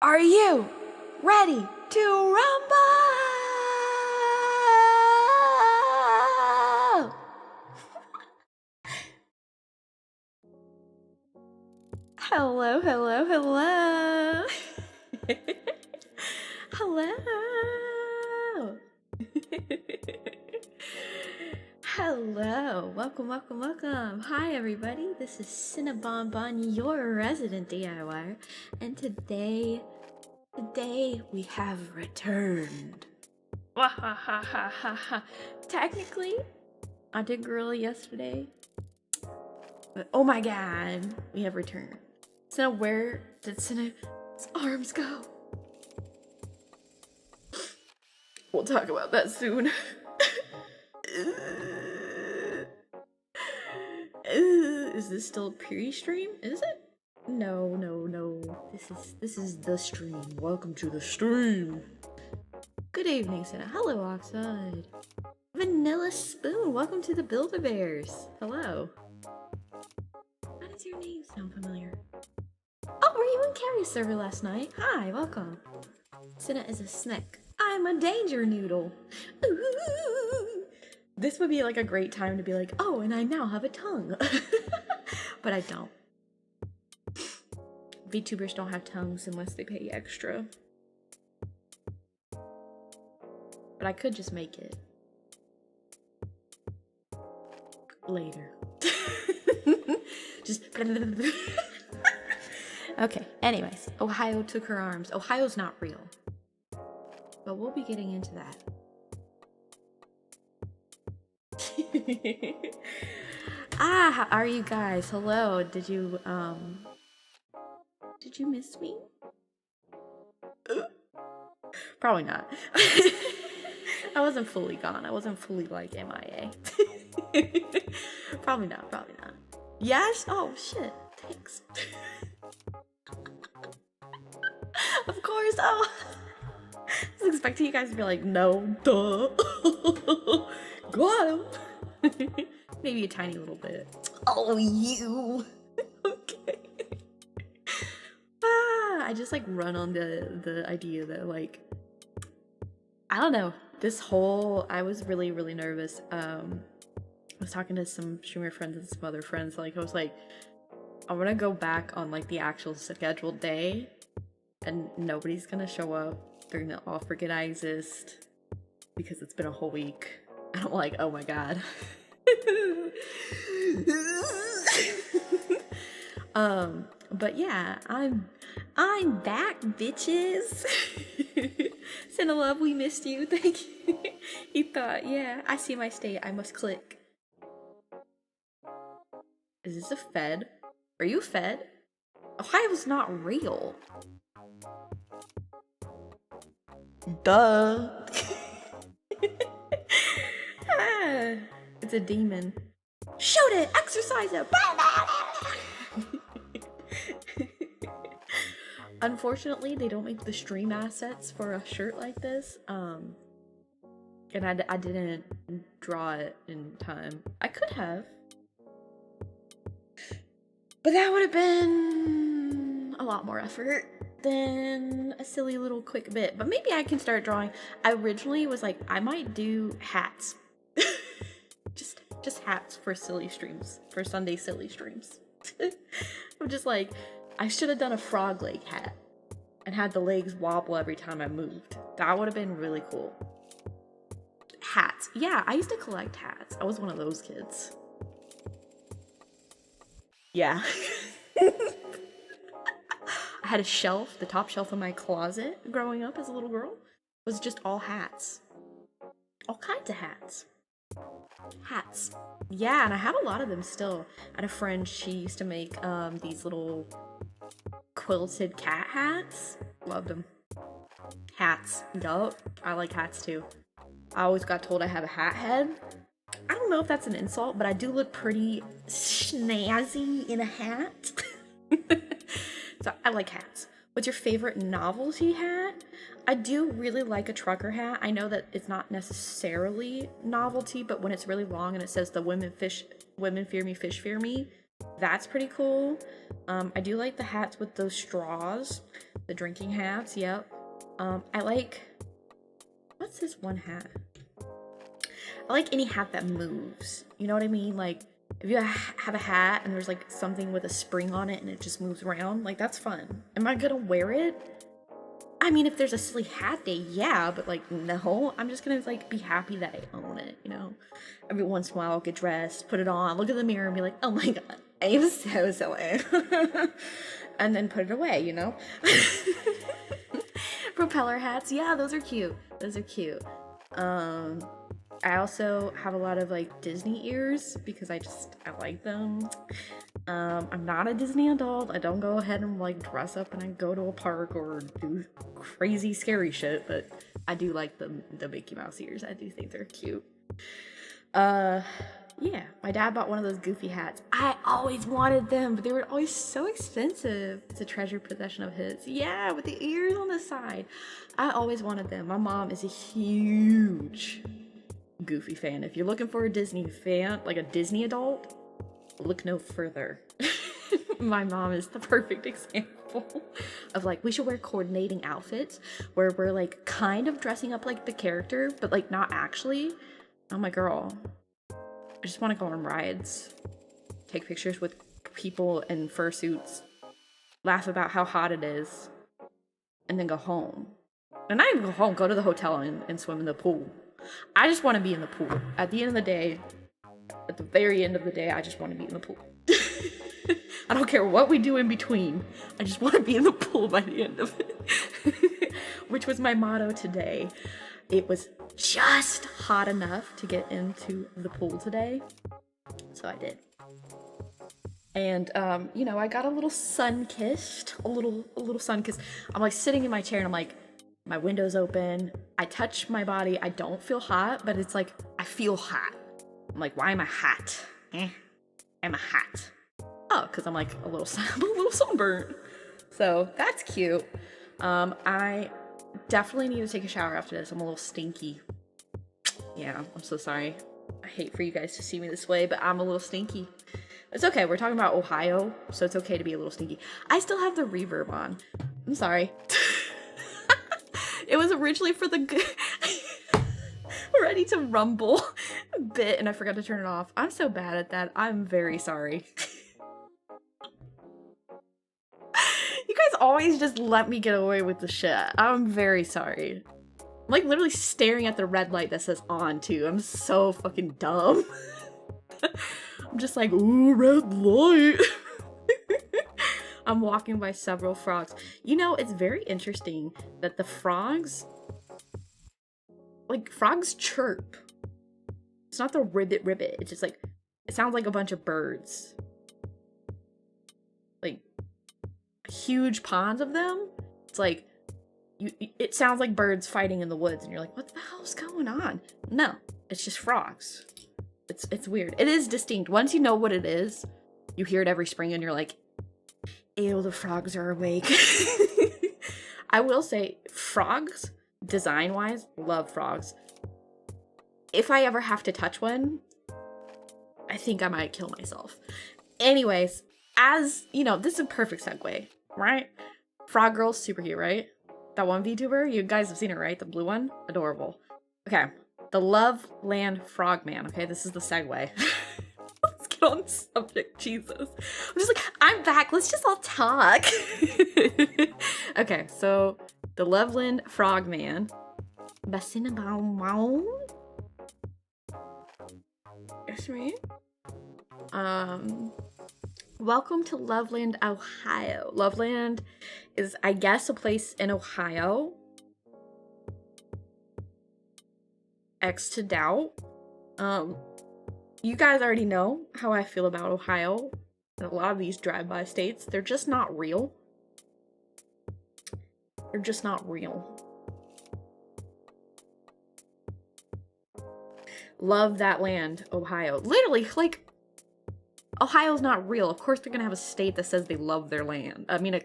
Are you ready to rumble? Hello, hello, hello. Hello. Hello. Welcome, welcome, welcome. Hi, everybody. This is Sena your resident DIYer. And today we have returned. Technically, I did gorilla yesterday. But oh my god, we have returned. Sena, where did Sena's arms go? We'll talk about that soon. Is this still a pre-stream? Is it? No. This is the stream. Welcome to the stream. Good evening, Sena. Hello, Oxide. Vanilla Spoon. Welcome to the Build-A-Bears. Hello. How does your name sound familiar? Oh, were you in Carrie's server last night? Hi, welcome. Sena is a snack. I'm a danger noodle. Ooh. This would be like a great time to be like, oh, and I now have a tongue. But I don't. VTubers don't have tongues unless they pay extra. But I could just make it. Later. Just... Okay, anyways. Ohio took her arms. Ohio's not real. But we'll be getting into that. How are you guys? Hello. Did you miss me? Probably not. I wasn't fully gone. I wasn't fully like MIA. Probably not. Yes? Oh shit. Thanks. Of course. Oh. I was expecting you guys to be like, no, duh. Got him. Maybe a tiny little bit. Oh, you. Okay. I just like run on the idea that like, I don't know, I was really nervous. I was talking to some streamer friends and some other friends, like I was like, I want to go back on like the actual scheduled day and nobody's gonna show up. They're gonna all forget I exist because it's been a whole week. And I'm like, oh my god. But yeah, I'm back, bitches. Sena Love, we missed you. Thank you. He thought, yeah, I see my state. I must click. Is this a Fed? Are you Fed? Ohio's not real. Duh. It's a demon. Shoot it! Exercise it! Unfortunately, they don't make the stream assets for a shirt like this. And I didn't draw it in time. I could have. But that would have been a lot more effort than a silly little quick bit. But maybe I can start drawing. I originally was like, I might do hats. Just hats for silly streams, for Sunday silly streams. I'm just like, I should have done a frog leg hat and had the legs wobble every time I moved. That would have been really cool. Hats. Yeah, I used to collect hats. I was one of those kids. Yeah. I had a shelf, the top shelf of my closet growing up as a little girl was just all hats. All kinds of hats. Hats. Yeah, and I have a lot of them still. I had a friend, she used to make these little quilted cat hats. Loved them. Hats. Yup. I like hats too. I always got told I have a hat head. I don't know if that's an insult, but I do look pretty snazzy in a hat. So I like hats. What's your favorite novelty hat? I do really like a trucker hat. I know that it's not necessarily novelty, but when it's really long and it says the women fear me, fish fear me, That's pretty cool. I do like the hats with those straws, the drinking hats. Yep. I like, what's this one hat? I like any hat that moves. You know what I mean? Like, if you have a hat and there's like something with a spring on it and it just moves around, like, that's fun. Am I gonna wear it? I mean, if there's a silly hat day, yeah, but like, no. I'm just gonna like be happy that I own it, you know? Every once in a while I'll get dressed, put it on, look in the mirror and be like, oh my god, I am so silly. And then put it away, you know? Propeller hats, yeah, those are cute. Those are cute. I also have a lot of like Disney ears because I like them. I'm not a Disney adult. I don't go ahead and like dress up and I go to a park or do crazy scary shit, but I do like the Mickey Mouse ears. I do think they're cute. Yeah, my dad bought one of those goofy hats. I always wanted them, but they were always so expensive. It's a treasured possession of his. Yeah, with the ears on the side. I always wanted them. My mom is a huge Goofy fan. If you're looking for a Disney fan, like a Disney adult, look no further. My mom is the perfect example of like, we should wear coordinating outfits where we're like kind of dressing up like the character, but like not actually. Oh my girl. I just want to go on rides, take pictures with people in fursuits, laugh about how hot it is, and then go home. And not even go home, go to the hotel and swim in the pool. I just want to be in the pool. At the end of the day, at the very end of the day, I just want to be in the pool. I don't care what we do in between. I just want to be in the pool by the end of it. Which was my motto today. It was just hot enough to get into the pool today. So I did. And, you know, I got a little sun-kissed. A little sun-kissed. I'm like sitting in my chair and I'm like, my window's open. I touch my body. I don't feel hot, but it's like, I feel hot. I'm like, why am I hot? I'm a hot. Oh, because I'm like a little sunburnt. So that's cute. I definitely need to take a shower after this. I'm a little stinky. Yeah, I'm so sorry. I hate for you guys to see me this way, but I'm a little stinky. It's okay. We're talking about Ohio, so it's okay to be a little stinky. I still have the reverb on. I'm sorry. It was originally for the ready to rumble a bit, and I forgot to turn it off. I'm so bad at that. I'm very sorry. You guys always just let me get away with the shit. I'm very sorry. I'm like literally staring at the red light that says on too. I'm so fucking dumb. I'm just like, ooh, red light. I'm walking by several frogs. You know, it's very interesting that the frogs, like, frogs chirp. It's not the ribbit ribbit. It's just like, it sounds like a bunch of birds. Like, huge ponds of them. It's like, it sounds like birds fighting in the woods, and you're like, what the hell's going on? No, it's just frogs. It's weird. It is distinct. Once you know what it is, you hear it every spring, and you're like, ew, the frogs are awake. I will say, frogs, design-wise, love frogs. If I ever have to touch one, I think I might kill myself. Anyways, as, you know, this is a perfect segue, right? Frog Girl's super cute, right? That one VTuber? You guys have seen it, right? The blue one? Adorable. Okay, the Loveland Frogman, okay? This is the segue. Let's get on the subject, Jesus. I'm just like, I'm back, let's just all talk. Okay, so the Loveland Frogman. It's me. Welcome to Loveland, Ohio. Loveland is, I guess, a place in Ohio. X to doubt. You guys already know how I feel about Ohio and a lot of these drive-by states. They're just not real. They're just not real. Love that land, Ohio. Literally, like, Ohio's not real. Of course they're gonna have a state that says they love their land. I mean, a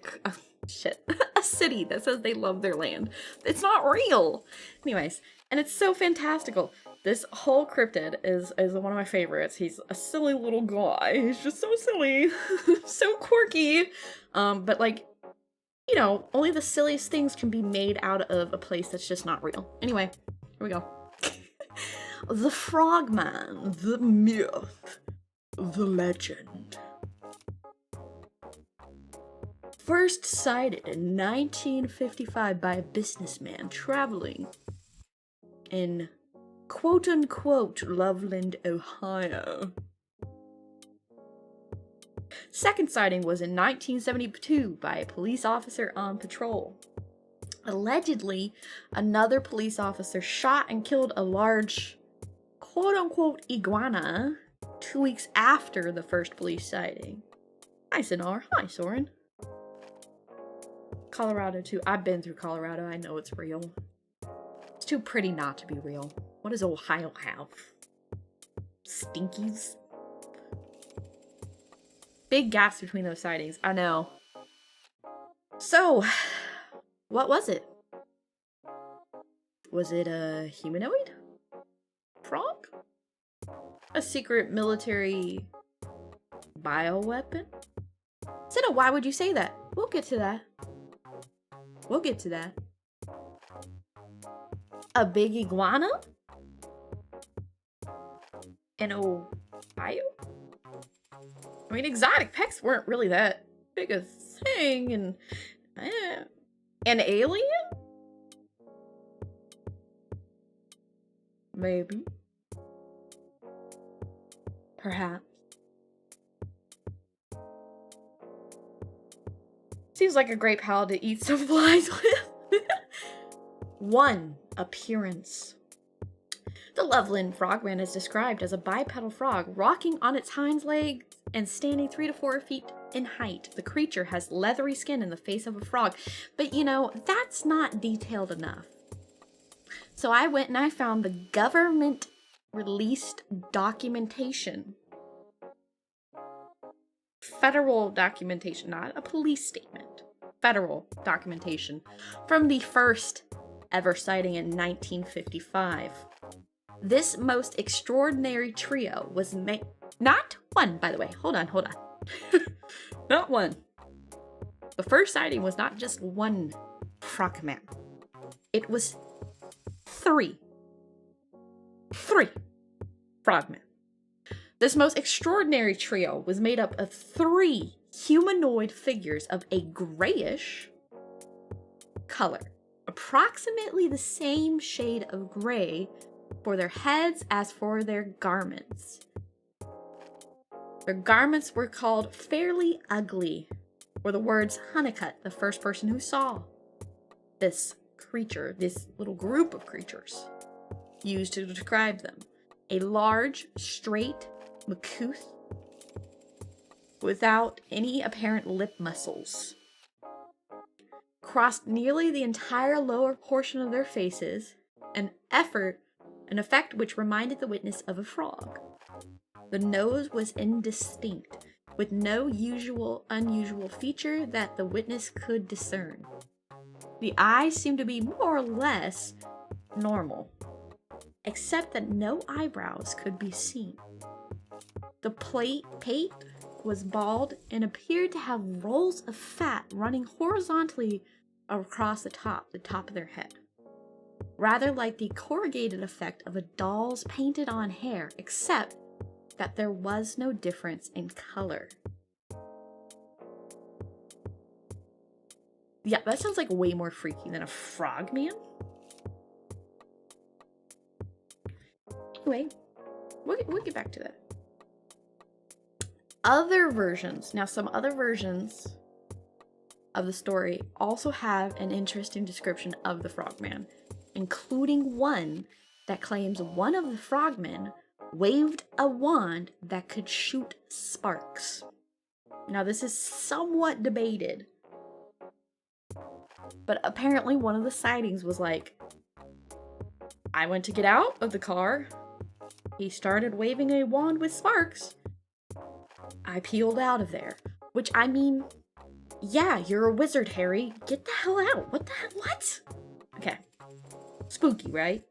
city that says they love their land. It's not real. Anyways, and it's so fantastical. This whole cryptid is one of my favorites. He's a silly little guy. He's just so silly. So quirky. But like, you know, only the silliest things can be made out of a place that's just not real. Anyway, here we go. The Frogman, the myth, the legend. First sighted in 1955 by a businessman traveling in quote-unquote Loveland, Ohio. Second sighting was in 1972 by a police officer on patrol. Allegedly, another police officer shot and killed a large quote-unquote iguana 2 weeks after the first police sighting. Hi, Sena. Hi, Soren. Colorado, too. I've been through Colorado. I know it's real. It's too pretty not to be real. What does Ohio have? Stinkies? Big gaps between those sightings. I know. So, what was it? Was it a humanoid? Frog? A secret military bioweapon? Sena, why would you say that? We'll get to that. We'll get to that. A big iguana? In Ohio? I mean, exotic pets weren't really that big a thing, and an alien? Maybe. Perhaps. Seems like a great pal to eat some flies with. 1. Appearance. The Loveland frogman is described as a bipedal frog, rocking on its hind legs and standing 3 to 4 feet in height. The creature has leathery skin in the face of a frog, but you know, that's not detailed enough. So I went and I found the government released documentation. Federal documentation, not a police statement. Federal documentation from the first ever sighting in 1955. This most extraordinary trio was made. Not one, by the way. Hold on. Not one. The first sighting was not just one frogman. It was 3. 3 frogmen. This most extraordinary trio was made up of 3 humanoid figures of a grayish color, approximately the same shade of gray for their heads as for their garments. Their garments were called fairly ugly, or the words Honeycutt, the first person who saw this creature, this little group of creatures, used to describe them. A large, straight, uncouth, without any apparent lip muscles, crossed nearly the entire lower portion of their faces, an effect which reminded the witness of a frog. The nose was indistinct, with no unusual feature that the witness could discern. The eyes seemed to be more or less normal, except that no eyebrows could be seen. The pate was bald and appeared to have rolls of fat running horizontally across the top of their head, rather like the corrugated effect of a doll's painted on hair, except that there was no difference in color. Yeah, that sounds like way more freaky than a frogman. Anyway, we'll get back to that. Other versions. Now, some other versions of the story also have an interesting description of the frogman, including one that claims one of the frogmen waved a wand that could shoot sparks. Now, this is somewhat debated, but apparently one of the sightings was like, I went to get out of the car. He started waving a wand with sparks. I peeled out of there. Which, I mean, yeah, you're a wizard, Harry. Get the hell out. What the hell? What? Okay. Spooky, right?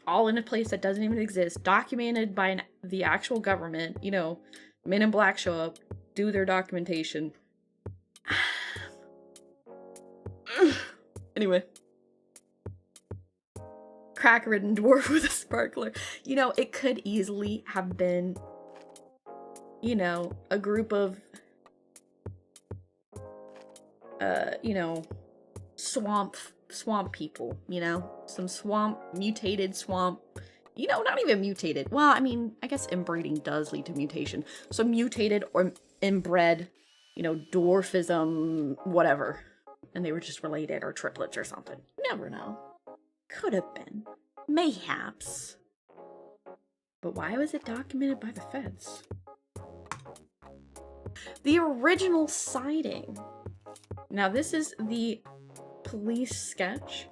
all in a place that doesn't even exist, documented by the actual government. You know, Men in Black show up, do their documentation. Anyway. Crack-ridden dwarf with a sparkler. You know, it could easily have been, you know, a group of, you know, swamp people, you know? Some mutated swamp, you know, not even mutated. Well, I mean, I guess inbreeding does lead to mutation. So mutated or inbred, you know, dwarfism, whatever. And they were just related or triplets or something. Never know. Could have been. Mayhaps. But why was it documented by the feds? The original sighting. Now this is the police sketch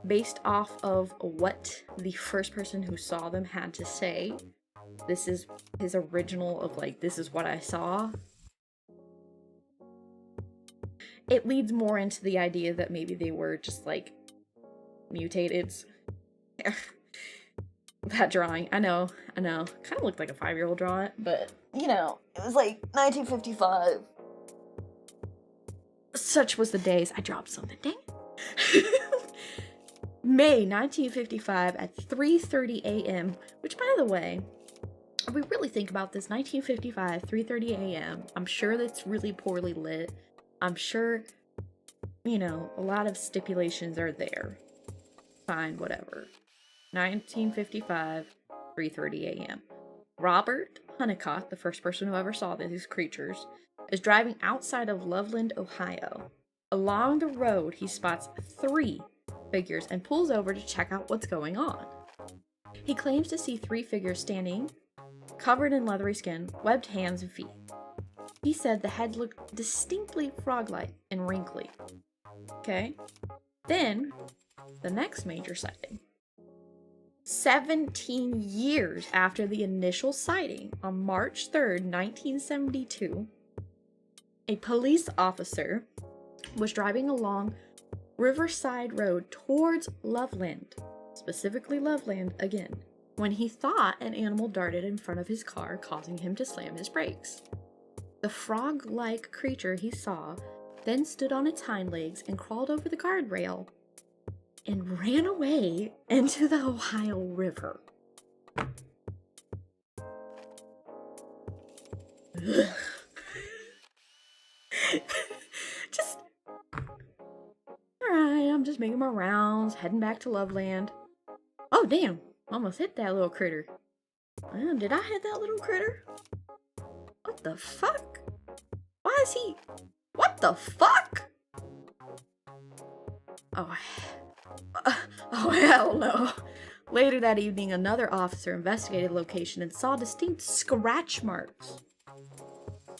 based off of what the first person who saw them had to say. This is his original of like, this is what I saw. It leads more into the idea that maybe they were just like mutated. That drawing, I know. Kind of looked like a 5-year-old draw it, but you know, it was like 1955. Such was the days. I dropped something, dang. May 1955 at 3:30 a.m., which by the way, if we really think about this, 1955, 3:30 a.m., I'm sure that's really poorly lit. I'm sure, you know, a lot of stipulations are there. Fine, whatever. 1955, 3:30 a.m. Robert Honeycutt, the first person who ever saw these creatures, is driving outside of Loveland, Ohio. Along the road, he spots 3 figures and pulls over to check out what's going on. He claims to see 3 figures standing, covered in leathery skin, webbed hands and feet. He said the head looked distinctly frog-like and wrinkly. Okay? Then, the next major sighting. 17 years after the initial sighting, on March 3rd, 1972, a police officer was driving along Riverside Road towards Loveland, specifically Loveland again, when he thought an animal darted in front of his car, causing him to slam his brakes. The frog-like creature he saw then stood on its hind legs and crawled over the guardrail and ran away into the Ohio River. Just, alright, I'm just making my rounds, heading back to Loveland. Oh damn, almost hit that little critter. Did I hit that little critter? What the fuck? Why is he... What the fuck? Oh, hell no. Later that evening, another officer investigated the location and saw distinct scratch marks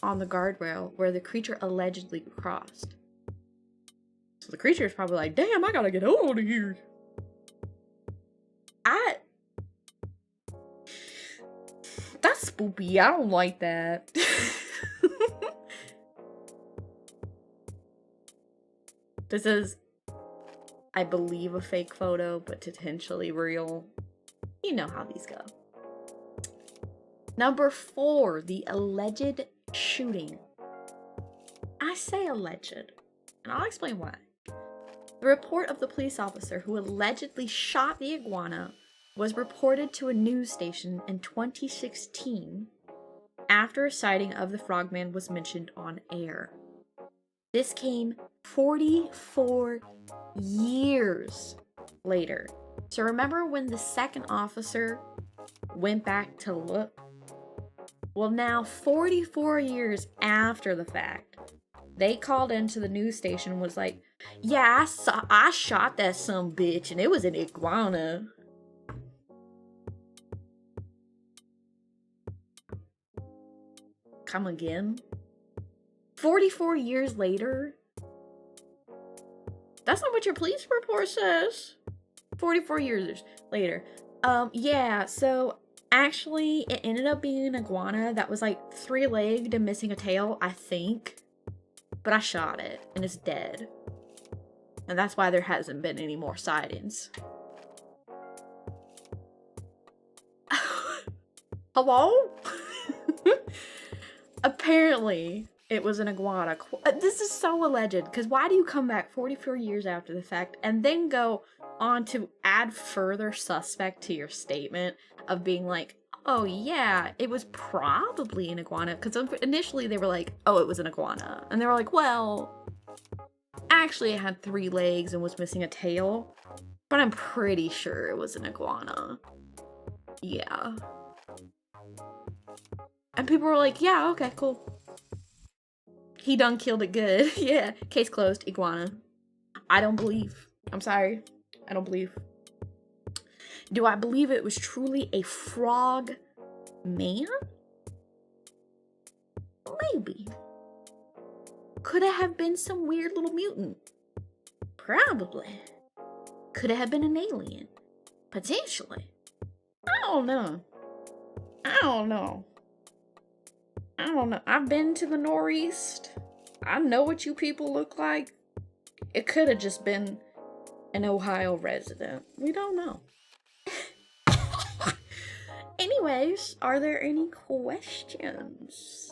on the guardrail where the creature allegedly crossed. So the creature is probably like, damn, I gotta get out of here. That's spoopy. I don't like that. This is, I believe, a fake photo, but potentially real. You know how these go. Number 4, the alleged shooting. I say alleged, and I'll explain why. The report of the police officer who allegedly shot the iguana was reported to a news station in 2016 after a sighting of the frogman was mentioned on air. This came 44 years later. So remember when the second officer went back to look? Well, now 44 years after the fact, they called into the news station and was like, yeah, I shot that some bitch and it was an iguana. Come again? 44 years later? That's not what your police report says. 44 years later. Yeah, so actually it ended up being an iguana that was like 3-legged and missing a tail, I think. But I shot it and it's dead. And that's why there hasn't been any more sightings. Hello? Apparently, it was an iguana. This is so alleged, because why do you come back 44 years after the fact and then go on to add further suspect to your statement of being like, oh yeah, it was probably an iguana? Because initially they were like, oh, it was an iguana. And they were like, well, actually it had 3 legs and was missing a tail. But I'm pretty sure it was an iguana. Yeah. And people were like, yeah, okay, cool. He done killed it good. Yeah, case closed, iguana. I don't believe. I'm sorry. I don't believe. Do I believe it was truly a frog man? Maybe. Could it have been some weird little mutant? Probably. Could it have been an alien? Potentially. I don't know. I don't know. I've been to the Northeast. I know what you people look like. It could have just been an Ohio resident. We don't know. Anyways, are there any questions?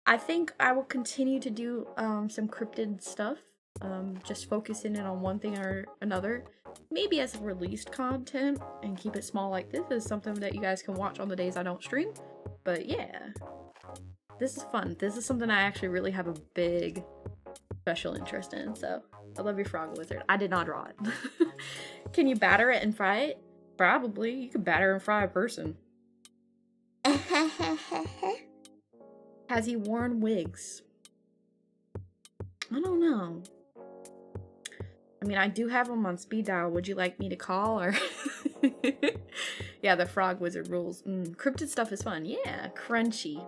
I think I will continue to do some cryptid stuff. Just focusing in on one thing or another. Maybe as released content and keep it small like this is something that you guys can watch on the days I don't stream. But yeah. This is fun. This is something I actually really have a big special interest in, so I love your frog wizard. I did not draw it. Can you batter it and fry it? Probably. You can batter and fry a person. Has he worn wigs? I don't know. I mean, I do have him on speed dial. Would you like me to call or? Yeah, the frog wizard rules. Cryptid stuff is fun. Yeah, crunchy.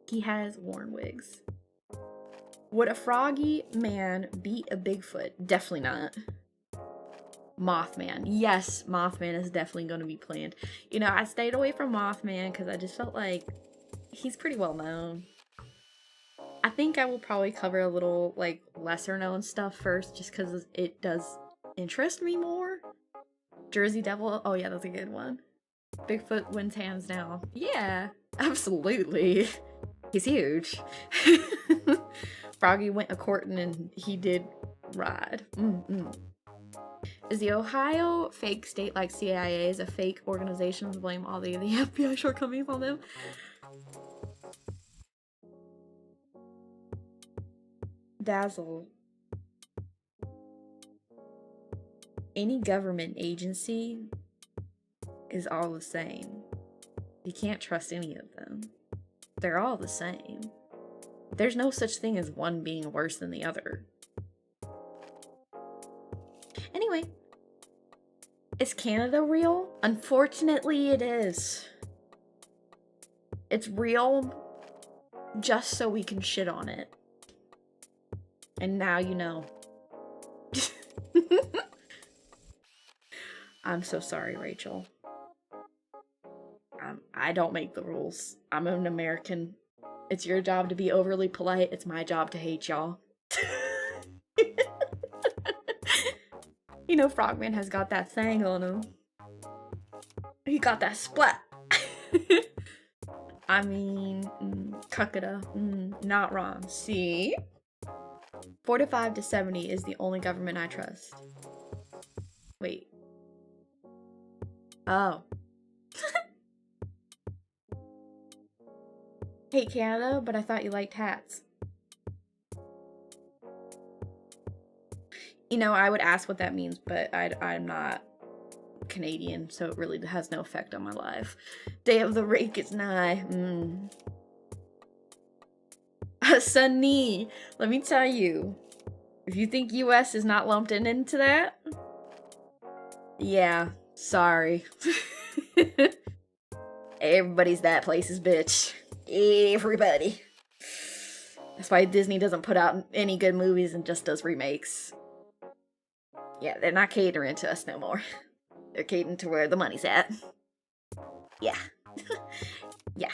He has worn wigs. Would a froggy man beat a Bigfoot? Definitely not. Mothman. Yes, Mothman is definitely going to be planned. You know, I stayed away from Mothman because I just felt like he's pretty well known. I think I will probably cover a little, like, lesser known stuff first just because it does interest me more. Jersey Devil. Oh yeah, that's a good one. Bigfoot wins hands down. Yeah, absolutely. He's huge. Froggy went a-courting and he did ride. Is the Ohio fake state like CIA is a fake organization to blame all the FBI shortcomings on them? Dazzle. Any government agency is all the same. You can't trust any of them. They're all the same. There's no such thing as one being worse than the other. Anyway, is Canada real? Unfortunately, it is. It's real just so we can shit on it. And now you know. I'm so sorry, Rachel. I don't make the rules. I'm an American. It's your job to be overly polite. It's my job to hate y'all. You know, Frogman has got that thing on him. He got that splat. I mean, Kakada, not wrong. See? 45 to 70 is the only government I trust. Wait. Oh. Hate Canada, but I thought you liked hats. You know, I would ask what that means, but I'm not Canadian, so it really has no effect on my life. Day of the rake is nigh. Sunny, let me tell you, if you think US is not lumped into that, yeah, sorry. Everybody's that place's bitch. Everybody. That's why Disney doesn't put out any good movies and just does remakes. Yeah, they're not catering to us no more. They're catering to where the money's at. Yeah. Yeah.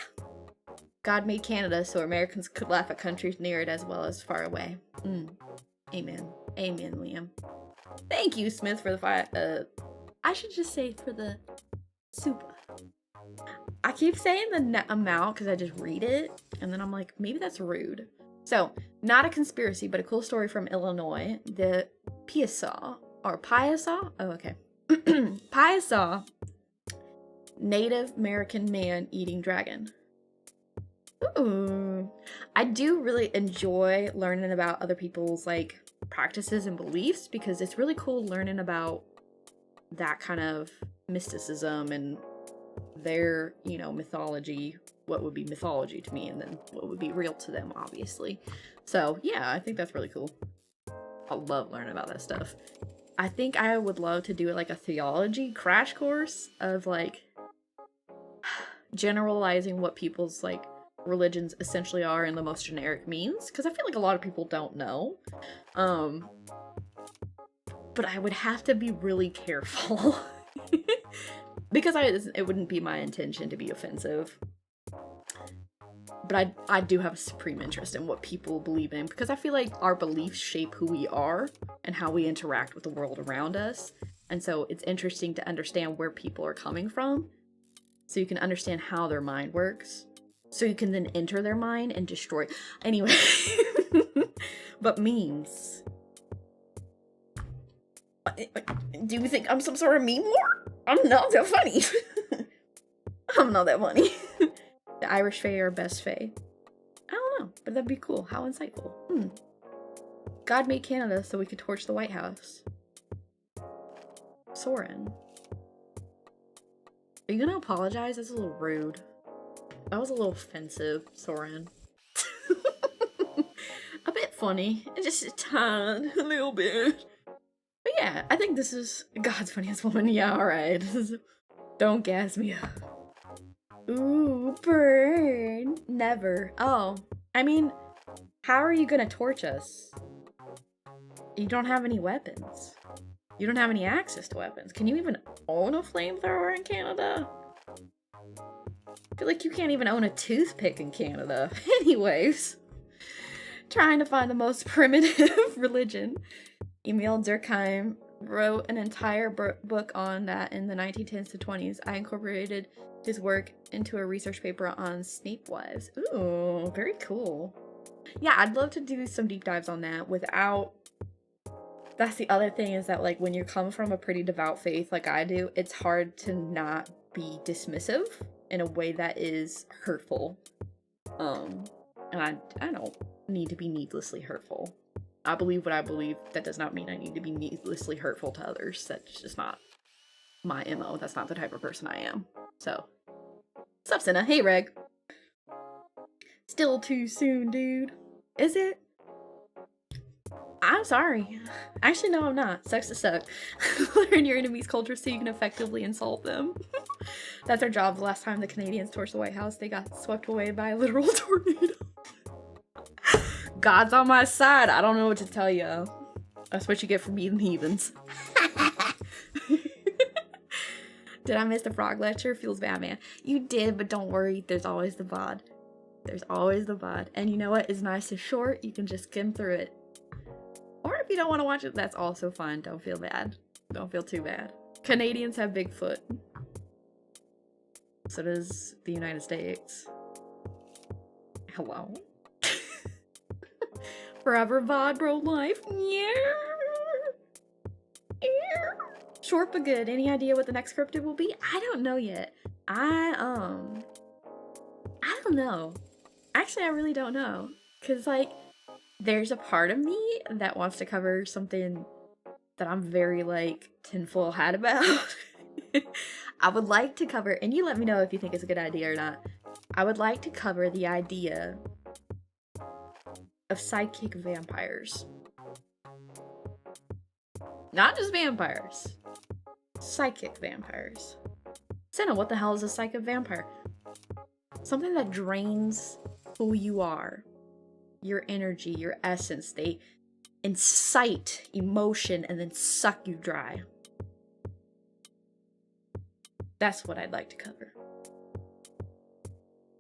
God made Canada so Americans could laugh at countries near it as well as far away. Amen. Amen, Liam. Thank you, Smith, for the I should just say for the super. I keep saying the amount because I just read it, and then I'm like, maybe that's rude. So, not a conspiracy, but a cool story from Illinois. The Piasa, or Piasa? Oh, okay. Piasa, Native American man eating dragon. Ooh. I do really enjoy learning about other people's, like, practices and beliefs, because it's really cool learning about that kind of mysticism and their, you know, mythology, what would be mythology to me, and then what would be real to them, obviously. So, yeah, I think that's really cool. I love learning about that stuff. I think I would love to do, like, a theology crash course of, like, generalizing what people's, like, religions essentially are in the most generic means, because I feel like a lot of people don't know. But I would have to be really careful. Because it wouldn't be my intention to be offensive. But I do have a supreme interest in what people believe in, because I feel like our beliefs shape who we are and how we interact with the world around us. And so it's interesting to understand where people are coming from, so you can understand how their mind works, so you can then enter their mind and destroy. Anyway. But memes. Do you think I'm some sort of meme lord? I'm not that funny. I'm not that funny. The Irish Fae or best Fae? I don't know, but that'd be cool. How insightful. God made Canada so we could torch the White House. Soren. Are you gonna apologize? That's a little rude. That was a little offensive, Soren. A bit funny. Just a ton. A little bit. But yeah, I think this is God's funniest woman. Yeah, alright. Don't gas me up. Ooh, burn. Never. Oh, I mean, how are you gonna torch us? You don't have any weapons. You don't have any access to weapons. Can you even own a flamethrower in Canada? I feel like you can't even own a toothpick in Canada. Anyways. Trying to find the most primitive religion. Emil Durkheim wrote an entire book on that in the 1910s to 20s. I incorporated his work into a research paper on Snape wives. Ooh, very cool. Yeah, I'd love to do some deep dives on that without... That's the other thing, is that, like, when you come from a pretty devout faith like I do, it's hard to not be dismissive in a way that is hurtful. And I don't need to be needlessly hurtful. I believe what I believe. That does not mean I need to be needlessly hurtful to others. That's just not my MO. That's not the type of person I am. So, what's up, Sena? Hey, Reg. Still too soon, dude. Is it? I'm sorry. Actually, no, I'm not. Sucks to suck. Learn your enemy's culture so you can effectively insult them. That's our job. The last time the Canadians torched the White House, they got swept away by a literal tornado. God's on my side. I don't know what to tell you. That's what you get for being heathens. Did I miss the frog lecture? Feels bad, man. You did, but don't worry. There's always the VOD. There's always the VOD. And you know what? It's nice and short. You can just skim through it. Or if you don't want to watch it, that's also fine. Don't feel bad. Don't feel too bad. Canadians have Bigfoot. So does the United States. Hello? Forever VOD, bro life. Yeah. Short but good. Any idea what the next cryptid will be? I don't know yet. I don't know. Actually, I really don't know. Cause like, there's a part of me that wants to cover something that I'm very like tinfoil hat about. I would like to cover, and you let me know if you think it's a good idea or not. I would like to cover the idea of psychic vampires. Not just vampires. Psychic vampires. Sena, what the hell is a psychic vampire? Something that drains who you are. Your energy, your essence. They incite emotion and then suck you dry. That's what I'd like to cover.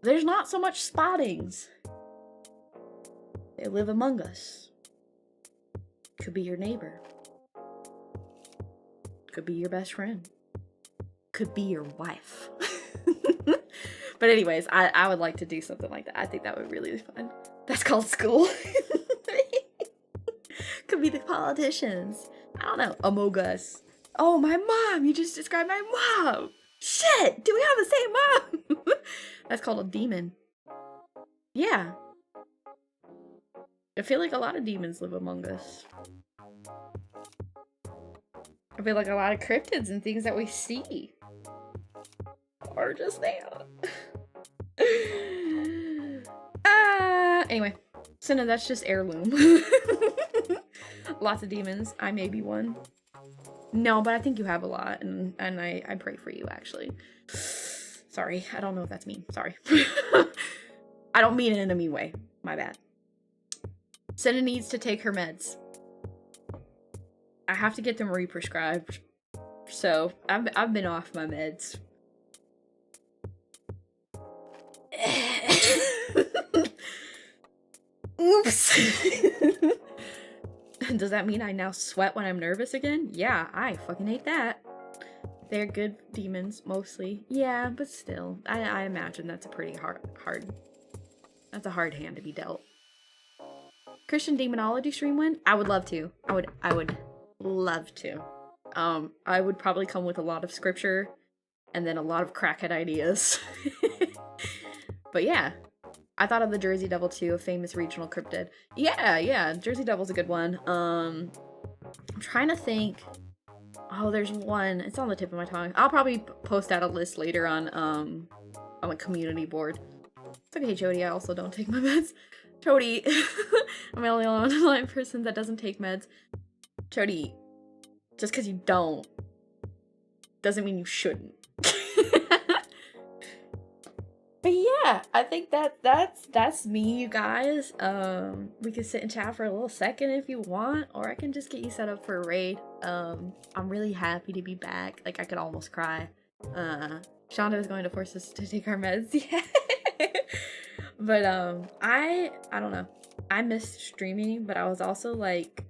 There's not so much spottings. They live among us. Could be your neighbor. Could be your best friend. Could be your wife. But anyways, I would like to do something like that. I think that would really be fun. That's called school. Could be the politicians. I don't know. Among Us. Oh, my mom! You just described my mom! Shit! Do we have the same mom? That's called a demon. Yeah. I feel like a lot of demons live among us. I feel like a lot of cryptids and things that we see are just there. Anyway. Sena, that's just heirloom. Lots of demons. I may be one. No, but I think you have a lot, and I pray for you, actually. Sorry, I don't know if that's mean. Sorry. I don't mean it in a mean way. My bad. Sena needs to take her meds. I have to get them re-prescribed. So, I've been off my meds. Oops. Does that mean I now sweat when I'm nervous again? Yeah, I fucking hate that. They're good demons, mostly. Yeah, but still. I imagine that's a pretty hard. That's a hard hand to be dealt. Christian demonology stream win? I would love to. I would love to. I would probably come with a lot of scripture and then a lot of crackhead ideas. But yeah. I thought of the Jersey Devil too, a famous regional cryptid. Yeah, Jersey Devil's a good one. I'm trying to think. Oh, there's one. It's on the tip of my tongue. I'll probably post out a list later on the community board. It's okay, Jody. I also don't take my meds. Jody, I'm the only online person that doesn't take meds. Jody, just because you don't doesn't mean you shouldn't. But yeah, I think that's me, you guys. We can sit and chat for a little second if you want, or I can just get you set up for a raid. I'm really happy to be back. Like, I could almost cry. Shonda is going to force us to take our meds. Yeah. But I don't know. I missed streaming, but I was also like,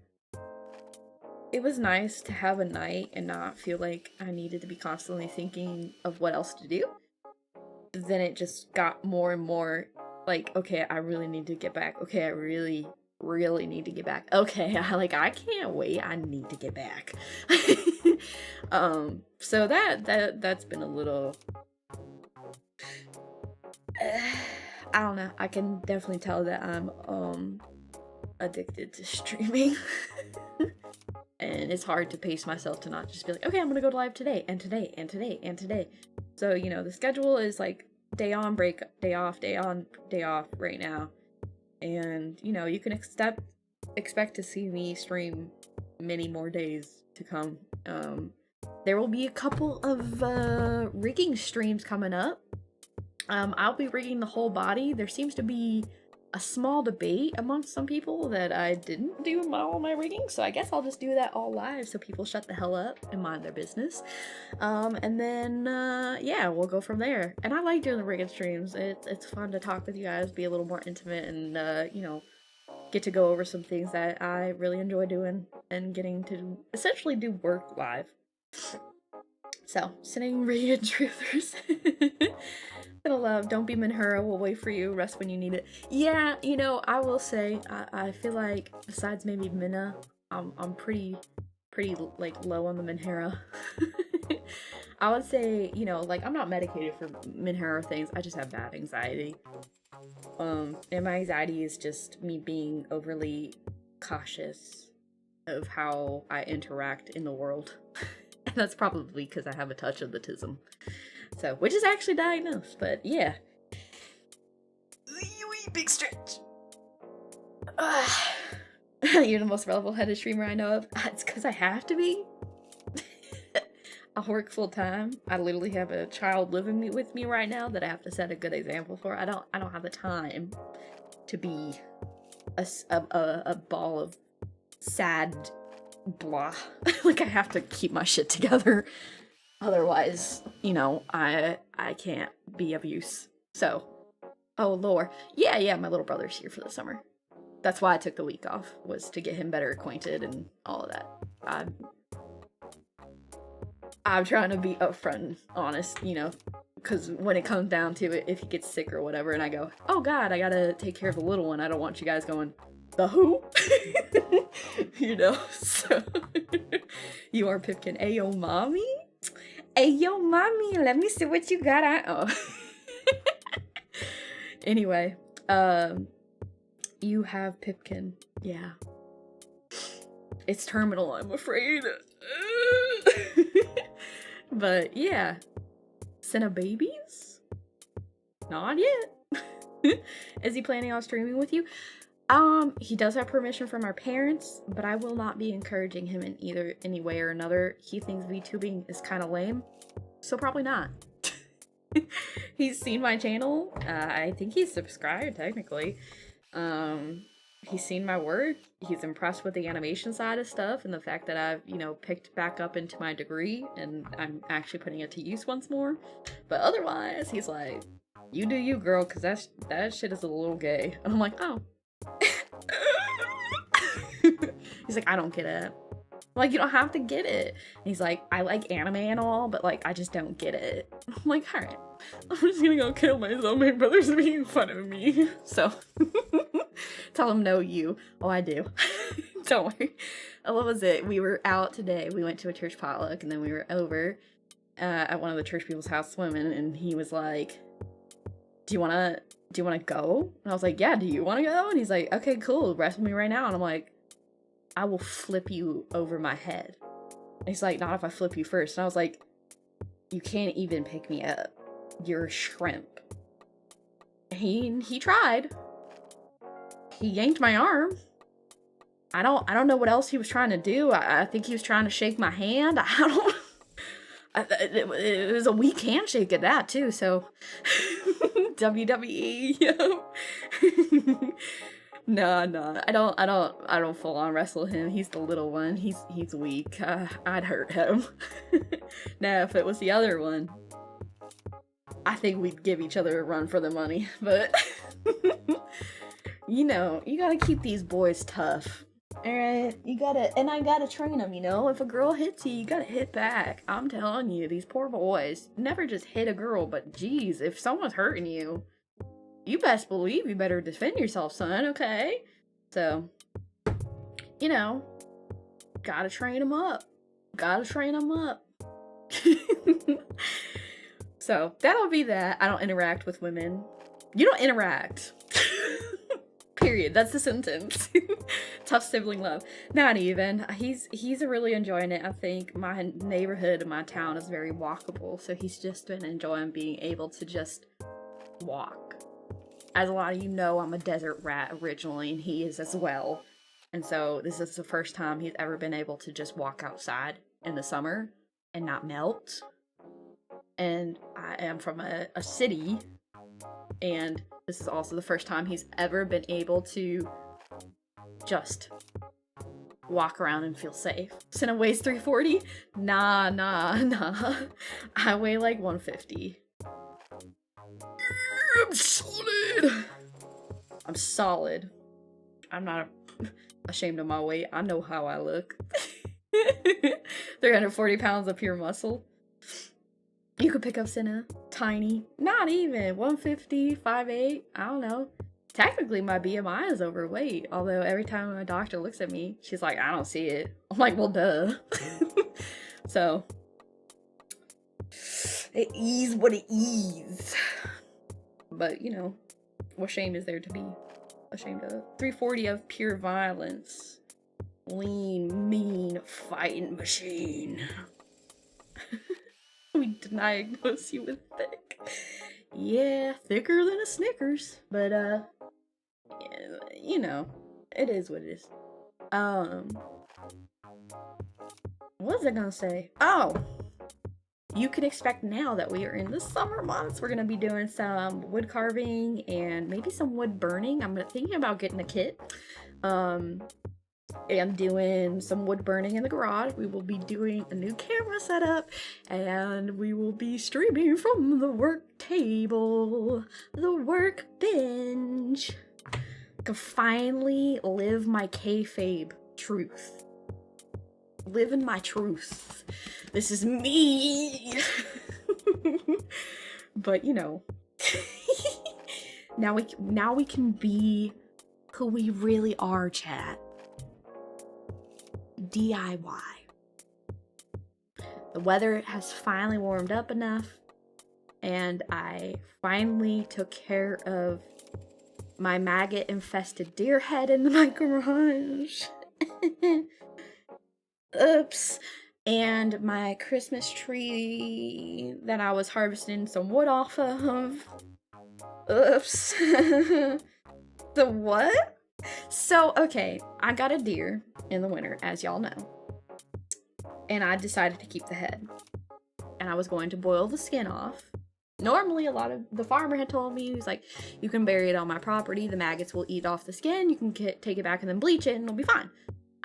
it was nice to have a night and not feel like I needed to be constantly thinking of what else to do. Then it just got more and more like, okay, I really need to get back. Okay, I really need to get back. Okay, I can't wait. I need to get back. So that's been a little I don't know. I can definitely tell that I'm addicted to streaming. And it's hard to pace myself to not just be like, okay, I'm gonna go live today and today and today and today. So, you know, the schedule is like day on, break, day off, day on, day off right now. And, you know, you can expect to see me stream many more days to come. There will be a couple of rigging streams coming up. I'll be rigging the whole body. There seems to be a small debate amongst some people that I didn't do all my rigging, so I guess I'll just do that all live so people shut the hell up and mind their business. And then, yeah, we'll go from there. And I like doing the rigging streams. It's fun to talk with you guys, be a little more intimate, and, you know, get to go over some things that I really enjoy doing and getting to essentially do work live. So, sitting rigging truthers. Don't be Minhura, we'll wait for you, rest when you need it. Yeah, you know, I will say, I feel like, besides maybe Minna, I'm pretty, like, low on the Minhura. I would say, you know, like, I'm not medicated for Minhura things, I just have bad anxiety. And my anxiety is just me being overly cautious of how I interact in the world. And that's probably because I have a touch of autism. So, which is actually diagnosed, but yeah. Big stretch. You're the most level-headed streamer I know of. It's because I have to be. I work full time. I literally have a child living with me right now that I have to set a good example for. I don't have the time to be a ball of sad blah. Like, I have to keep my shit together. Otherwise, you know, I can't be of use. So, oh lore. Yeah, my little brother's here for the summer. That's why I took the week off, was to get him better acquainted and all of that. I'm trying to be upfront and honest, you know. Because when it comes down to it, if he gets sick or whatever, and I go, oh god, I gotta take care of the little one, I don't want you guys going, the who? You know, so you are Pipkin. Ayo, mommy? Ayo, mommy, let me see what you got on. Oh. Anyway, you have Pipkin. Yeah. It's terminal, I'm afraid. But yeah. Sena babies? Not yet. Is he planning on streaming with you? He does have permission from our parents, but I will not be encouraging him in either any way or another. He thinks VTubing is kind of lame, so probably not. He's seen my channel. I think he's subscribed, technically. He's seen my work. He's impressed with the animation side of stuff and the fact that I've, you know, picked back up into my degree and I'm actually putting it to use once more. But otherwise, he's like, you do you, girl, because that shit is a little gay. And I'm like, oh. He's like, I don't get it. Like, you don't have to get it. And he's like, I like anime and all, but like, I just don't get it. I'm like, all right, I'm just gonna go kill myself. My brother's making fun of me. So tell him no, you. Oh, I do. Don't worry. What was it? We were out today. We went to a church potluck, and then we were over at one of the church people's house swimming, and he was like, do you wanna go? And I was like, yeah, do you wanna go? And he's like, okay, cool, wrestle me right now. And I'm like, I will flip you over my head. And he's like, not if I flip you first. And I was like, you can't even pick me up. You're a shrimp. He tried. He yanked my arm. I don't know what else he was trying to do. I think he was trying to shake my hand. It was a weak handshake at that too, so WWE, yo. No, I don't full on wrestle him. He's the little one. He's weak. I'd hurt him. Now, if it was the other one, I think we'd give each other a run for the money. But you know, you gotta keep these boys tough. Alright, I gotta train them, you know? If a girl hits you, you gotta hit back. I'm telling you, these poor boys never just hit a girl, but geez, if someone's hurting you, you best believe you better defend yourself, son, okay? So, you know, gotta train them up. Gotta train them up. So, that'll be that. I don't interact with women. You don't interact. Period. That's the sentence. Tough sibling love. Not even. He's really enjoying it. I think my neighborhood and my town is very walkable, so he's just been enjoying being able to just walk. As a lot of you know, I'm a desert rat originally, and he is as well. And so this is the first time he's ever been able to just walk outside in the summer and not melt. And I am from a city, and this is also the first time he's ever been able to just walk around and feel safe. Sena weighs 340? Nah. I weigh like 150. I'm solid. I'm solid. I'm not ashamed of my weight. I know how I look. 340 pounds of pure muscle. You could pick up Sena. Tiny. Not even. 150, 5'8". I don't know. Technically, my BMI is overweight. Although every time my doctor looks at me, she's like, I don't see it. I'm like, well, duh. So, it is what it is. But, you know, what shame is there to be ashamed of? 340 of pure violence. Lean, mean, fighting machine. We diagnose you with thick. Yeah, thicker than a Snickers. But, yeah, you know, it is what it is. What was I gonna say? Oh! You can expect now that we are in the summer months, we're gonna be doing some wood carving and maybe some wood burning. I'm thinking about getting a kit. And doing some wood burning in the garage. We will be doing a new camera setup, and we will be streaming from the work table, the workbench. I can finally live my kayfabe truth. Living my truth. This is me. But you know, now we can be who we really are, chat. DIY. The weather has finally warmed up enough, and I finally took care of my maggot-infested deer head in my garage. Oops. And my Christmas tree that I was harvesting some wood off of. Oops. The what? So, okay, I got a deer in the winter, as y'all know. And I decided to keep the head. And I was going to boil the skin off. Normally, the farmer had told me, he's like, you can bury it on my property, the maggots will eat off the skin, you can take it back and then bleach it, and it'll be fine.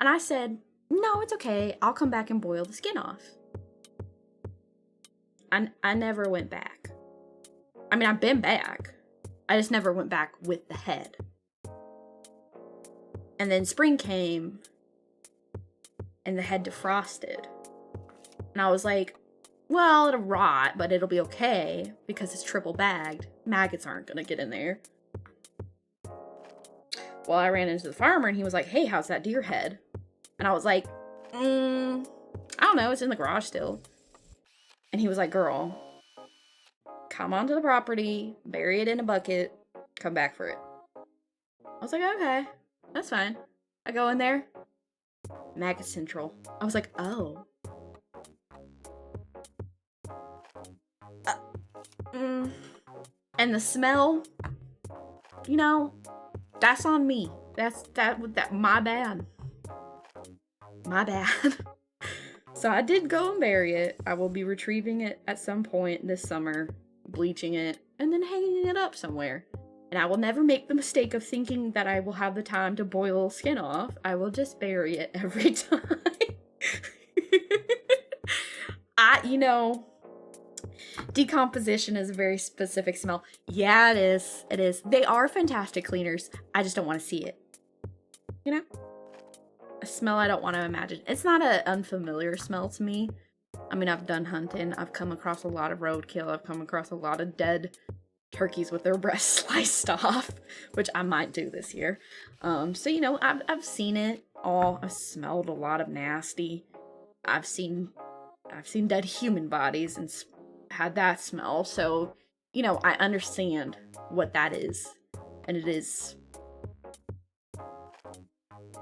And I said, no, it's okay, I'll come back and boil the skin off. I never went back. I mean, I've been back. I just never went back with the head. And then spring came, and the head defrosted. And I was like, well, it'll rot, but it'll be okay, because it's triple bagged. Maggots aren't gonna get in there. Well, I ran into the farmer, and he was like, hey, how's that deer head? And I was like, I don't know, it's in the garage still. And he was like, girl, come onto the property, bury it in a bucket, come back for it. I was like, okay, that's fine. I go in there, maggot central. I was like, oh. And the smell, you know, that's on me. That my bad. My bad. So I did go and bury it. I will be retrieving it at some point this summer, bleaching it, and then hanging it up somewhere. And I will never make the mistake of thinking that I will have the time to boil skin off. I will just bury it every time. You know, decomposition is a very specific smell. Yeah, it is. It is. They are fantastic cleaners. I just don't want to see it. You know? A smell I don't want to imagine. It's not an unfamiliar smell to me. I mean, I've done hunting. I've come across a lot of roadkill. I've come across a lot of dead turkeys with their breasts sliced off, which I might do this year. So, you know, I've seen it all. I've smelled a lot of nasty. I've seen dead human bodies and had that smell. So, you know, I understand what that is. And it's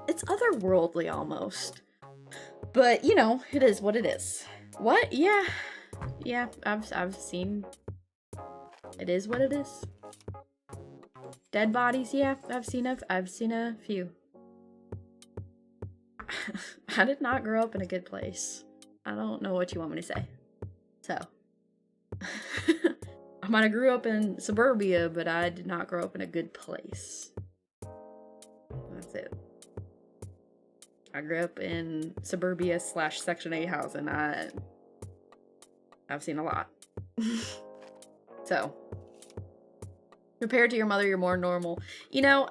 otherworldly almost. But, you know, it is what it is. What? Yeah. Yeah, I've seen. It is what it is. Dead bodies, yeah, I've seen a few. I did not grow up in a good place. I don't know what you want me to say. So. I might have grew up in suburbia, but I did not grow up in a good place. That's it. I grew up in suburbia / Section 8 housing. I've seen a lot. So, compared to your mother, you're more normal. You know,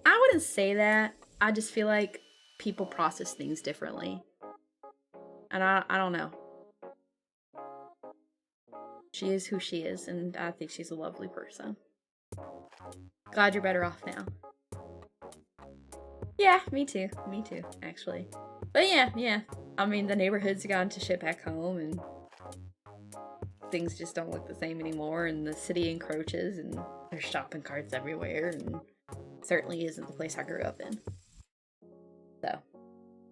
I wouldn't say that. I just feel like people process things differently. And I don't know. She is who she is, and I think she's a lovely person. Glad you're better off now. Yeah, me too, actually. But yeah. I mean, the neighborhood's gone to shit back home, and things just don't look the same anymore, and the city encroaches, and there's shopping carts everywhere, and certainly isn't the place I grew up in. So,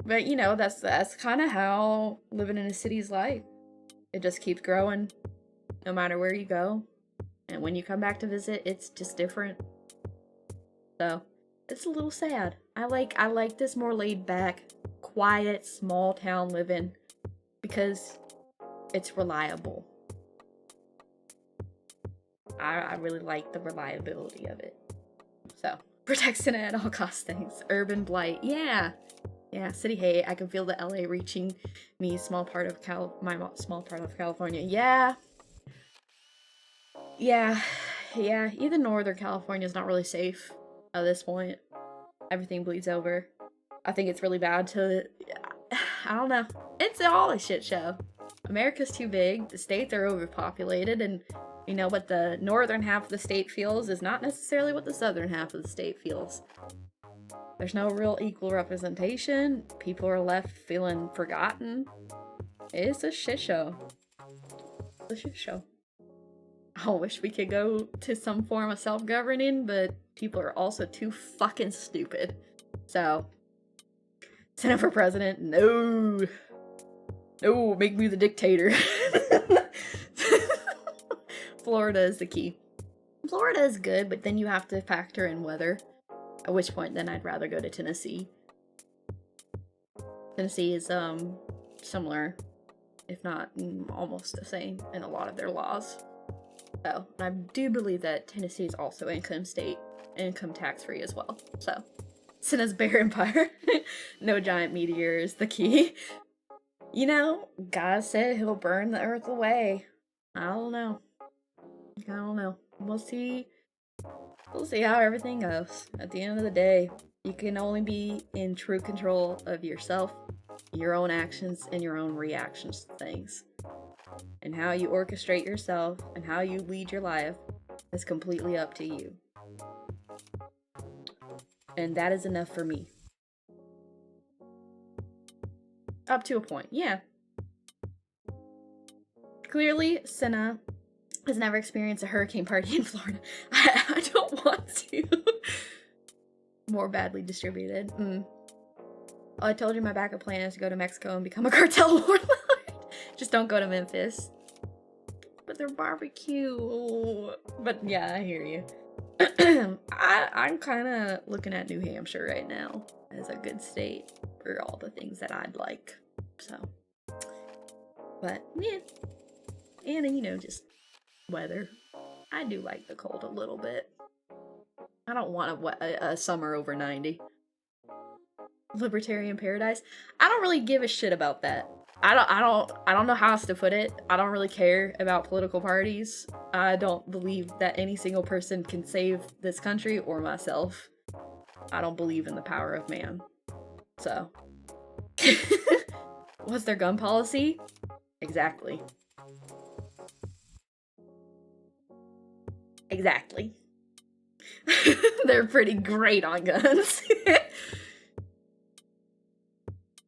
but you know, that's kind of how living in a city's like. It just keeps growing, no matter where you go, and when you come back to visit, it's just different. So, it's a little sad. I like this more laid back, quiet, small town living because it's reliable. I really like the reliability of it. So, protect Sena at all costs, thanks. Urban blight, yeah, city hate. I can feel the LA reaching me. My small part of California. Yeah. Even Northern California is not really safe at this point. Everything bleeds over. I think it's really bad to. I don't know. It's all a shit show. America's too big, the states are overpopulated, and you know what the northern half of the state feels is not necessarily what the southern half of the state feels. There's no real equal representation. People are left feeling forgotten. It's a shit show. It's a shit show. I wish we could go to some form of self-governing, but people are also too fucking stupid. So, Sena for president? No. No, make me the dictator. Florida is the key. Florida is good, but then you have to factor in weather. At which point, then I'd rather go to Tennessee. Tennessee is, similar, if not almost the same in a lot of their laws. So, I do believe that Tennessee is also income tax free as well. So, Sena's Bear Empire. No giant meteor is the key. You know, God said he'll burn the earth away. I don't know. We'll see. We'll see how everything goes. At the end of the day, you can only be in true control of yourself, your own actions, and your own reactions to things. And how you orchestrate yourself and how you lead your life is completely up to you. And that is enough for me. Up to a point, yeah. Clearly, Sena has never experienced a hurricane party in Florida. I don't want to. More badly distributed. Oh, I told you my backup plan is to go to Mexico and become a cartel warlord. Just don't go to Memphis. But they're barbecue. But yeah, I hear you. I'm kind of looking at New Hampshire right now as a good state for all the things that I'd like. So, but yeah, and you know, just weather. I do like the cold a little bit. I don't want a summer over 90. Libertarian paradise. I don't really give a shit about that. I don't know how else to put it. I don't really care about political parties. I don't believe that any single person can save this country or myself. I don't believe in the power of man. So. What's their gun policy? Exactly. Exactly. They're pretty great on guns.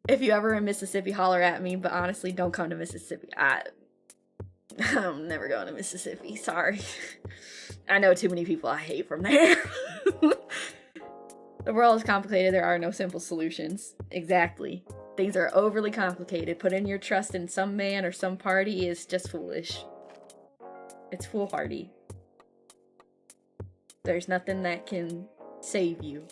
If you ever in Mississippi, holler at me, but honestly, don't come to Mississippi. I'm never going to Mississippi, sorry. I know too many people I hate from there. The world is complicated, there are no simple solutions. Exactly. Things are overly complicated. Putting your trust in some man or some party is just foolish. It's foolhardy. There's nothing that can save you.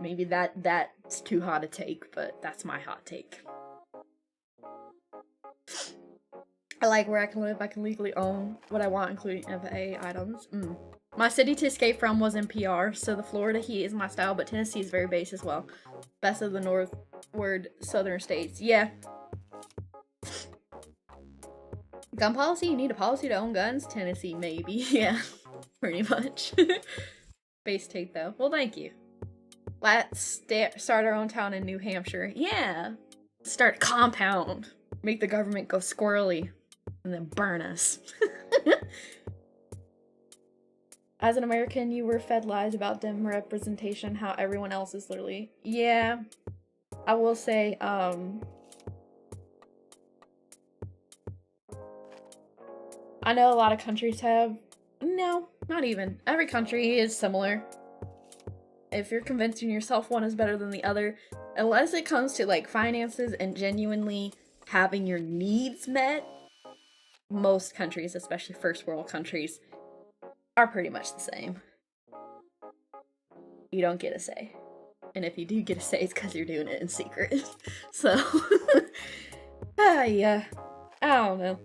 Maybe that's too hot a take, but that's my hot take. I like where I can live. I can legally own what I want, including FAA items. My city to escape from was in PR, so the Florida heat is my style, but Tennessee is very base as well. Best of the northward southern states. Yeah. Gun policy? You need a policy to own guns? Tennessee, maybe. Yeah, pretty much. Base take, though. Well, thank you. Let's start our own town in New Hampshire. Yeah. Start a compound. Make the government go squirrely. And then burn us. As an American, you were fed lies about dim representation, how everyone else is literally... Yeah. I will say, I know a lot of countries have... No, not even. Every country is similar. If you're convincing yourself one is better than the other, unless it comes to, like, finances and genuinely having your needs met, most countries, especially first world countries, are pretty much the same. You don't get a say. And if you do get a say, it's because you're doing it in secret. So, yeah. I don't know.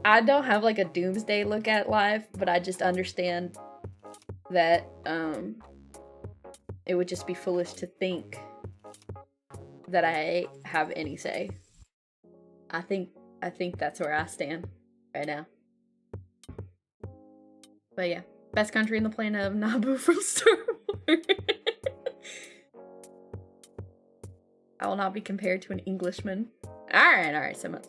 I don't have, like, a doomsday look at life, but I just understand that, it would just be foolish to think that I have any say. I think that's where I stand right now. But yeah, best country in the planet of Naboo from Star Wars. I will not be compared to an Englishman. Alright, simmer.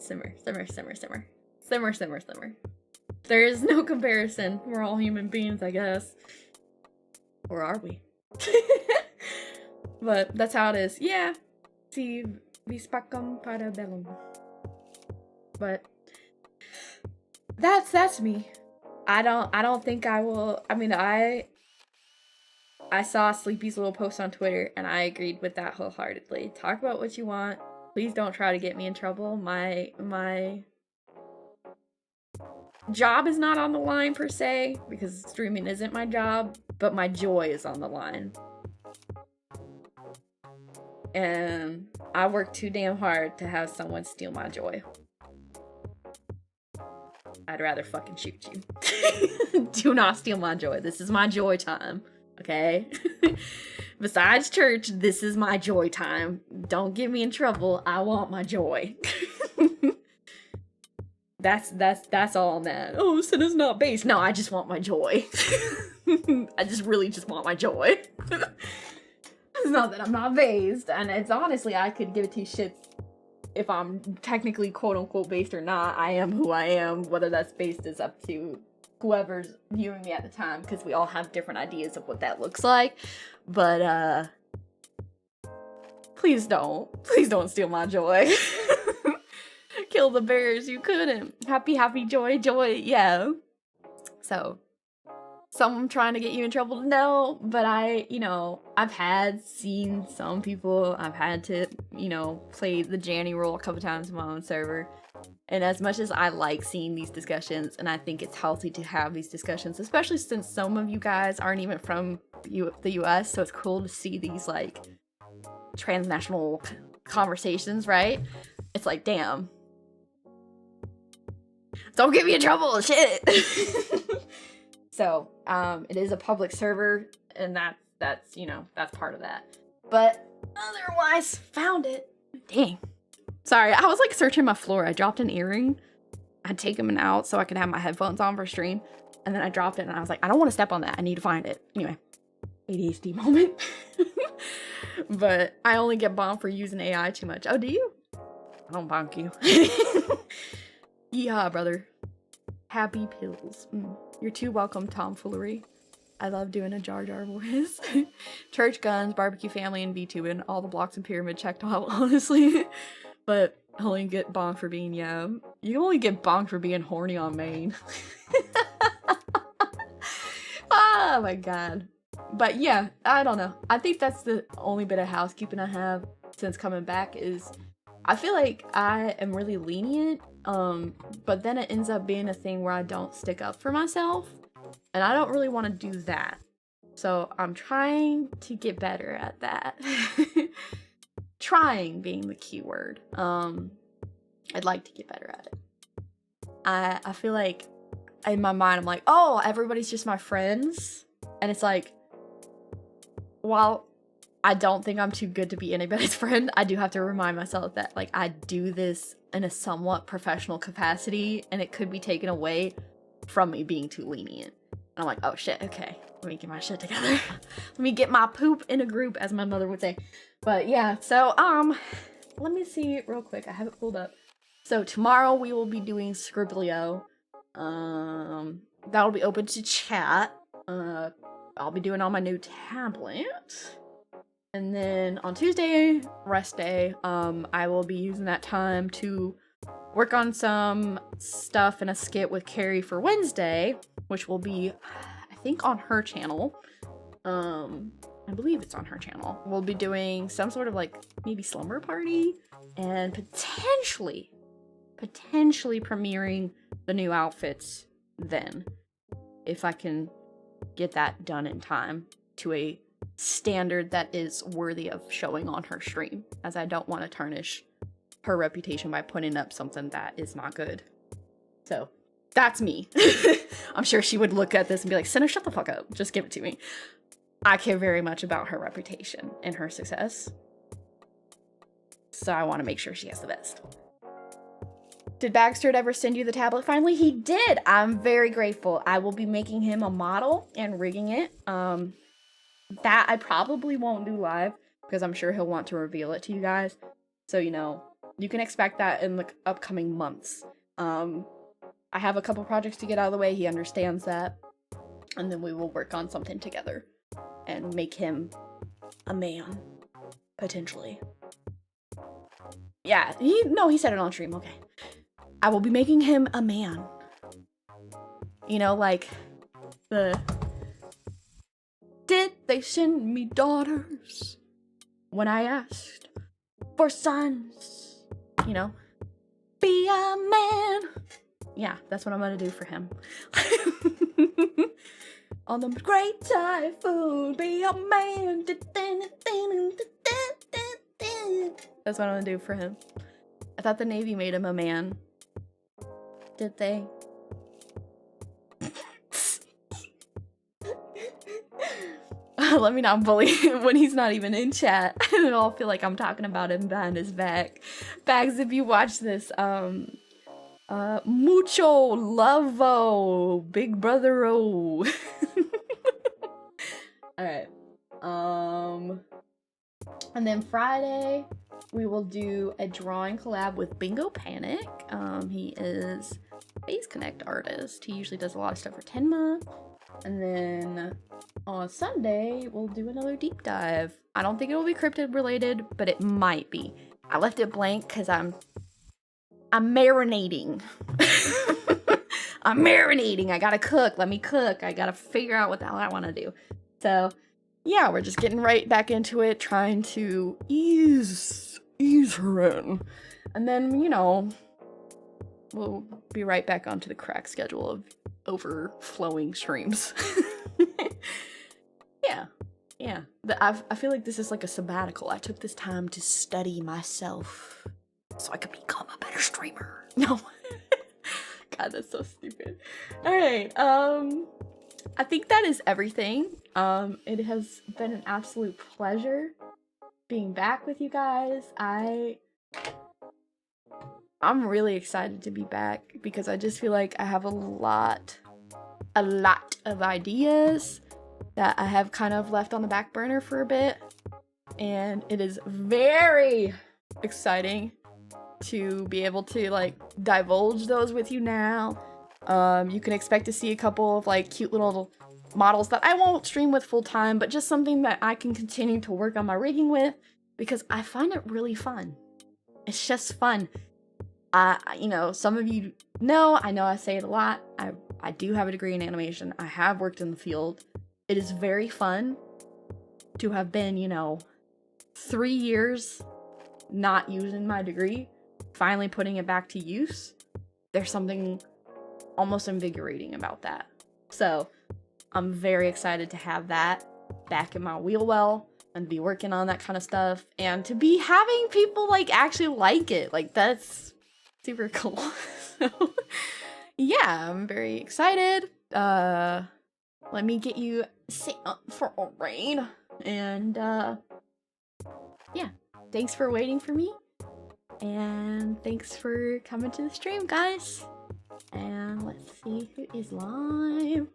There is no comparison. We're all human beings, I guess. Or are we? But that's how it is. Yeah. Si vis pacem para bellum. But that's me. I don't think I will. I mean, I saw Sleepy's little post on Twitter and I agreed with that wholeheartedly. Talk about what you want. Please don't try to get me in trouble. My job is not on the line per se, because streaming isn't my job, but my joy is on the line. And I work too damn hard to have someone steal my joy. I'd rather fucking shoot you. Do not steal my joy. This is my joy time, okay? Besides church, this is my joy time. Don't get me in trouble. I want my joy. That's all on that. Oh, Sena's not based. No, I just want my joy. I really just want my joy. It's not that I'm not based, and it's honestly, I could give it two shits if I'm technically quote-unquote based or not. I am who I am. Whether that's based is up to whoever's viewing me at the time, because we all have different ideas of what that looks like. But please don't steal my joy. Kill the bears, you couldn't. Happy joy, yeah. So someone trying to get you in trouble? No, but I've seen some people, I've had to, play the Janny role a couple times in my own server. And as much as I like seeing these discussions, and I think it's healthy to have these discussions, especially since some of you guys aren't even from the US, so it's cool to see these, like, transnational conversations, right? It's like, damn. Don't get me in trouble, shit! So, it is a public server, and that's part of that. But otherwise, found it. Dang. Sorry, I was like searching my floor. I dropped an earring. I'd taken them out so I could have my headphones on for stream. And then I dropped it and I was like, I don't want to step on that. I need to find it. Anyway, ADHD moment. But I only get bombed for using AI too much. Oh, do you? I don't bonk you. Yeehaw, brother. Happy pills. You're too welcome, tomfoolery. I love doing a Jar Jar voice. Church, guns, barbecue family, and VTubing. All the blocks and pyramid checked off, honestly. But I only get bonked for being, you only get bonked for being horny on main. Oh my god. But yeah, I don't know. I think that's the only bit of housekeeping I have since coming back is I feel like I am really lenient, but then it ends up being a thing where I don't stick up for myself, and I don't really want to do that. So I'm trying to get better at that. Trying being the key word. I'd like to get better at it. I feel like in my mind I'm like, oh, everybody's just my friends, and it's like, while I don't think I'm too good to be anybody's friend, I do have to remind myself that, like, I do this in a somewhat professional capacity, and it could be taken away from me being too lenient. And I'm like, oh shit, okay, let me get my shit together. Let me get my poop in a group, as my mother would say. But yeah, so, let me see real quick. I have it pulled up. So tomorrow we will be doing Scriblio. That'll be open to chat. I'll be doing on my new tablet. And then on Tuesday, rest day, I will be using that time to work on some stuff and a skit with Carrie for Wednesday, which will be, I think, on her channel. I believe it's on her channel. We'll be doing some sort of, like, maybe slumber party, and potentially premiering the new outfits then, if I can get that done in time to a standard that is worthy of showing on her stream, as I don't want to tarnish her reputation by putting up something that is not good. So that's me. I'm sure she would look at this and be like, Sena, shut the fuck up, just give it to me. I care very much about her reputation and her success, so I want to make sure she has the best. Did Bagsterd ever send you the tablet finally? He did. I'm very grateful. I will be making him a model and rigging it. That I probably won't do live, because I'm sure he'll want to reveal it to you guys. So, you know, you can expect that in the upcoming months. I have a couple projects to get out of the way. He understands that. And then we will work on something together and make him a man, potentially. Yeah, he said it on stream. Okay. I will be making him a man. You know, like did they send me daughters when I asked for sons? You know, be a man. Yeah, that's what I'm gonna do for him. On the great typhoon, be a man. That's what I'm gonna do for him. I thought the Navy made him a man. Did they? Let me not bully him when he's not even in chat. And then I'll feel like I'm talking about him behind his back. Bags, if you watch this, mucho lovo, big brother-o. Alright. And then Friday, we will do a drawing collab with Bingo Panic. He is a Face Connect artist. He usually does a lot of stuff for Tenma. And then on Sunday, we'll do another deep dive. I don't think it will be cryptid related, but it might be. I left it blank because I'm marinating. I'm marinating. I gotta cook. Let me cook. I gotta figure out what the hell I want to do. So, yeah, we're just getting right back into it, trying to ease her in. And then, you know, we'll be right back onto the crack schedule of overflowing streams. Yeah. I feel like this is like a sabbatical. I took this time to study myself so I could become a better streamer. No. God, that's so stupid. Alright, I think that is everything. It has been an absolute pleasure being back with you guys. I'm really excited to be back because I just feel like I have a lot of ideas that I have kind of left on the back burner for a bit, and it is very exciting to be able to like divulge those with you now. You can expect to see a couple of like cute little models that I won't stream with full time, but just something that I can continue to work on my rigging with because I find it really fun. It's just fun. You know, some of you know, I know I say it a lot. I do have a degree in animation. I have worked in the field. It is very fun to have been, you know, 3 years not using my degree, finally putting it back to use. There's something almost invigorating about that. So I'm very excited to have that back in my wheel well and be working on that kind of stuff and to be having people like actually like it. Like that's super cool. So yeah, I'm very excited. Let me get you set up for a raid. And yeah, thanks for waiting for me. And thanks for coming to the stream, guys. And let's see who is live.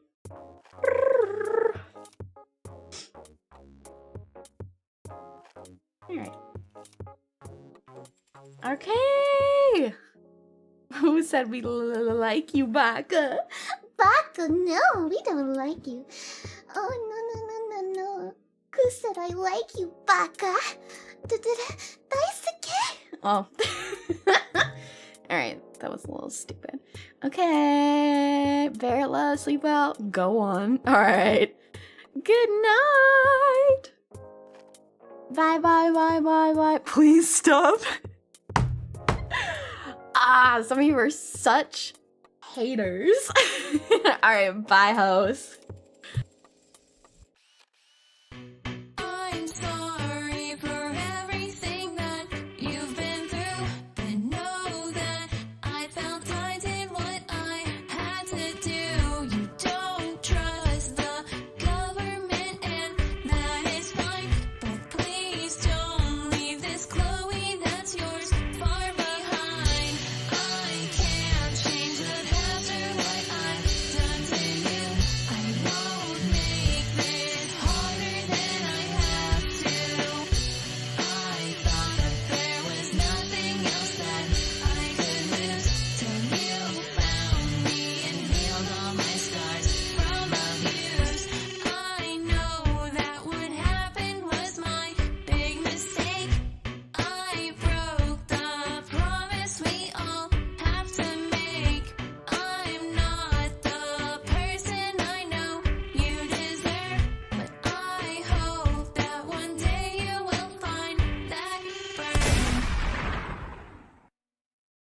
Alright. Okay! Who said we like you, Baka? Baka, no, we don't like you. Oh, no. Who said I like you, Baka? Daisuke? Oh. Alright, that was a little stupid. Okay, Verla, sleep well. Go on. Alright. Good night! Bye. Please stop. Some of you are such haters. Alright, bye, host.